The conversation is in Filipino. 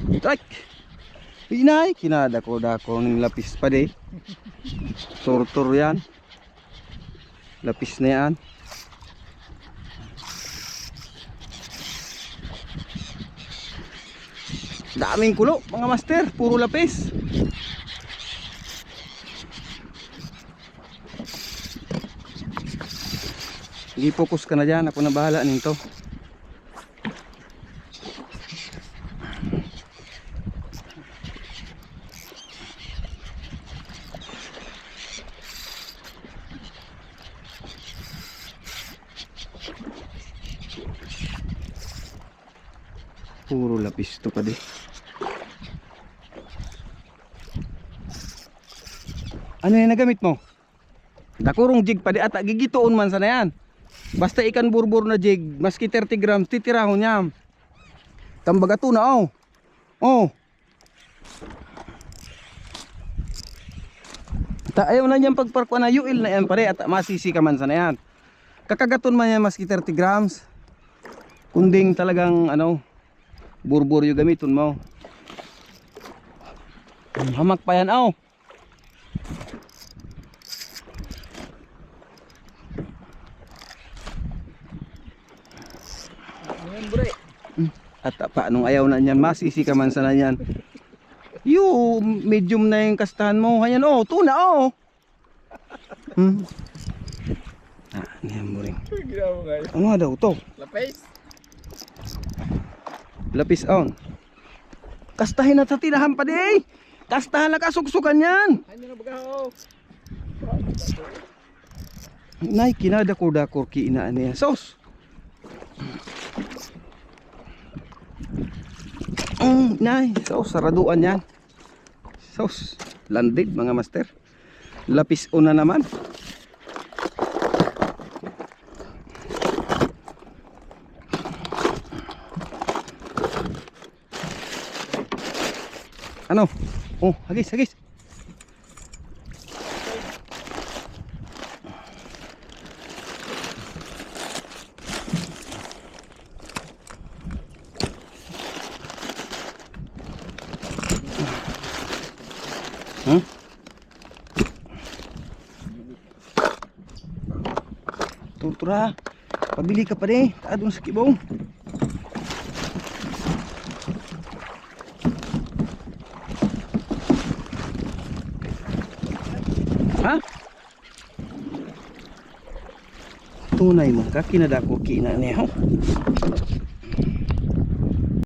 Like, inay, kinadako-dako ng lapis pa de. Tortor yan. Lapis na yan. Daming kulo mga master, puro lapis. Sige, focus ka na dyan, ako na bahala nito. Puro lapis to pa di. Ano yung nagamit mo? Dakurong jig pa di ata, gigitoon man sana yan. Basta ikan burbur na jig, maski 30 grams, titirahon niya. Tambaga to na oh. Oh. Ayaw na niyang pagparkwa na yuil na yan pare at masisi ka man sana yan. Kakagaton man yan maski 30 grams. Kunding talagang ano, burbur yung gamiton mo. Hamak pa yan oh. At paanong ayaw na niyan, masisi ka man sana yan. Yung medium na yung kastahan mo. Ayan oh, tuna oh. Niyan mo rin. Ano nga daw to? Lapis. Lapis on. Kastahin na sa tinahan pa di. Kastahan na kasuksukan yan. Ano na bagaw? Nay, kinadakor-dakor kiinaan niya. Sos. Nay, sos, saraduan yan. Sos, landig mga master. Lapis una naman. Ano? Oh, hagis, hagis. Tutura, pabili ka pa rin. Taadong sa kibong. Ha? Tunay mo ka, kinadako kina niya.